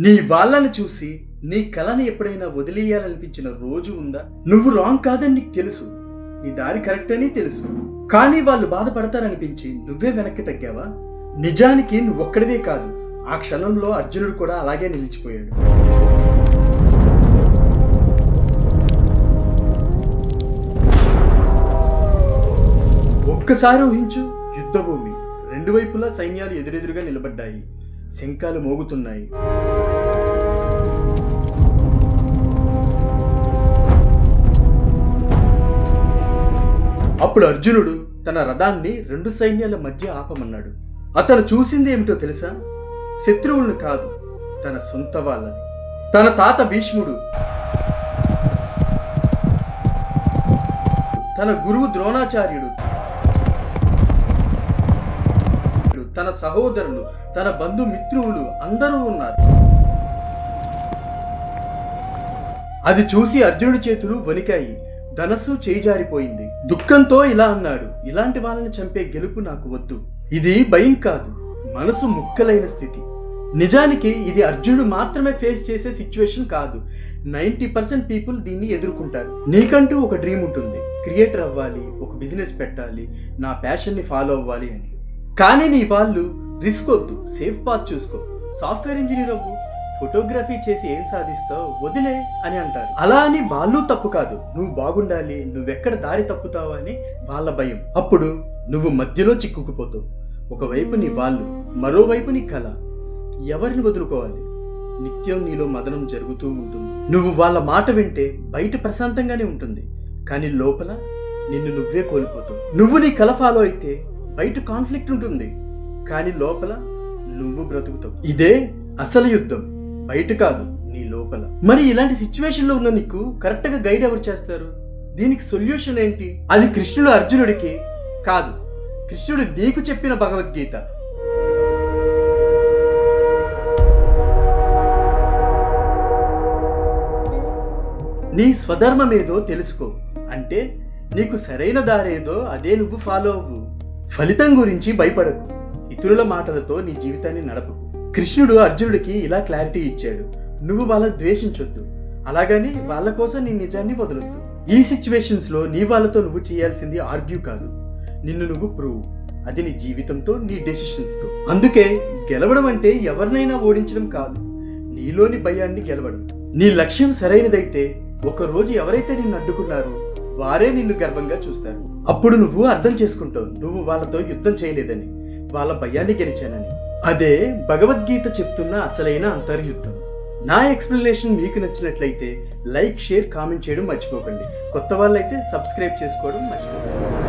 నీ వాళ్ళని చూసి నీ కళని ఎప్పుడైనా వదిలేయాలనిపించిన రోజు ఉందా? నువ్వు రాంగ్ కాదని నీకు తెలుసు, నీ దారి కరెక్ట్ అని తెలుసు, కానీ వాళ్ళు బాధపడతారనిపించి నువ్వే వెనక్కి తగ్గావా? నిజానికి నువ్వొక్కడివే కాదు, ఆ క్షణంలో అర్జునుడు కూడా అలాగే నిలిచిపోయాడు. ఒక్కసారి ఊహించు, యుద్ధభూమి, రెండు వైపులా సైన్యాలు ఎదురెదురుగా నిలబడ్డాయి, శంఖాలు మోగుతున్నాయి. అప్పుడు అర్జునుడు తన రథాన్ని రెండు సైన్యాల మధ్య ఆపమన్నాడు. అతను చూసింది ఏమిటో తెలుసా? శత్రువులను కాదు, తన సొంత వాళ్ళని. తన తాత భీష్ముడు, తన గురువు ద్రోణాచార్యుడు, తన సహోదరులు, తన బంధుమిత్రువులు అందరూ ఉన్నారు. అది చూసి అర్జునుడి చేతులు వణికాయి, ధనస్సు చేజారిపోయింది. దుఃఖంతో ఇలా అన్నాడు, ఇలాంటి వాళ్ళని చంపే గెలుపు నాకు వద్దు. ఇది భయం కాదు, మనసు ముక్కలైన స్థితి. నిజానికి ఇది అర్జునుడు మాత్రమే ఫేస్ చేసే సిచ్యువేషన్ కాదు, 90% పీపుల్ దీన్ని ఎదుర్కొంటారు. నీకంటూ ఒక డ్రీమ్ ఉంటుంది, క్రియేటర్ అవ్వాలి, ఒక బిజినెస్ పెట్టాలి, నా ప్యాషన్ని ఫాలో అవ్వాలి అని. కానీ నీ వాళ్ళు రిస్క్ వద్దు, సేఫ్ పాత్ చూసుకో, సాఫ్ట్వేర్ ఇంజనీర్ అవ్వు, ఫోటోగ్రఫీ చేసి ఏం సాధిస్తావు, వదిలే అని అంటారు. అలా అని వాళ్ళు తప్పు కాదు, నువ్వు బాగుండాలి, నువ్వెక్కడ దారి తప్పుతావు అని వాళ్ళ భయం. అప్పుడు నువ్వు మధ్యలో చిక్కుకుపోతావు. ఒకవైపు నీ వాళ్ళు, మరోవైపు నీ కళ. ఎవరిని వదులుకోవాలి? నిత్యం నీలో మదనం జరుగుతూ ఉంటుంది. నువ్వు వాళ్ళ మాట వింటే బయట ప్రశాంతంగానే ఉంటుంది, కానీ లోపల నిన్ను నువ్వే కోల్పోతావు. నువ్వు నీ కళ ఫాలో అయితే బయట కాన్ఫ్లిక్ట్ ఉంటుంది, కానీ లోపల నువ్వు బ్రతుకుతావు. ఇదే అసలు యుద్ధం, బయట కాదు, నీ లోపల. మరి ఇలాంటి సిచ్యువేషన్లో ఉన్న నీకు కరెక్ట్గా గైడ్ ఎవరు చేస్తారు? దీనికి సొల్యూషన్ ఏంటి? అది కృష్ణుడు అర్జునుడికి కాదు, కృష్ణుడు నీకు చెప్పిన భగవద్గీత. నీ స్వధర్మమేదో తెలుసుకో, అంటే నీకు సరైన దారేదో అదే నువ్వు ఫాలో అవ్వు. ఫలితం గురించి భయపడకు, ఇతరుల మాటలతో నీ జీవితాన్ని నడపకు. కృష్ణుడు అర్జునుడికి ఇలా క్లారిటీ ఇచ్చాడు, నువ్వు వాళ్ళని ద్వేషించొద్దు, అలాగని వాళ్ళ కోసం నీ నిజాన్ని వదలొద్దు. ఈ సిచ్యువేషన్స్లో నీ వాళ్ళతో నువ్వు చేయాల్సింది ఆర్గ్యూ కాదు, నిన్ను నువ్వు ప్రూవ్. అది నీ జీవితంతో, నీ డెసిషన్స్తో. అందుకే గెలవడం అంటే ఎవరినైనా ఓడించడం కాదు, నీలోని భయాన్ని గెలవడం. నీ లక్ష్యం సరైనదైతే ఒకరోజు ఎవరైతే నిన్ను అడ్డుకున్నారో వారే నిన్ను గర్వంగా చూస్తారు. అప్పుడు నువ్వు అర్థం చేసుకుంటావు, నువ్వు వాళ్ళతో యుద్ధం చేయలేదని, వాళ్ళ భయాన్ని గెలిచానని. అదే భగవద్గీత చెప్తున్న అసలైన అంతర్యుద్ధం. నా ఎక్స్ప్లెనేషన్ మీకు నచ్చినట్లయితే లైక్, షేర్, కామెంట్ చేయడం మర్చిపోకండి. కొత్త వాళ్ళైతే సబ్స్క్రైబ్ చేసుకోవడం మర్చిపోకండి.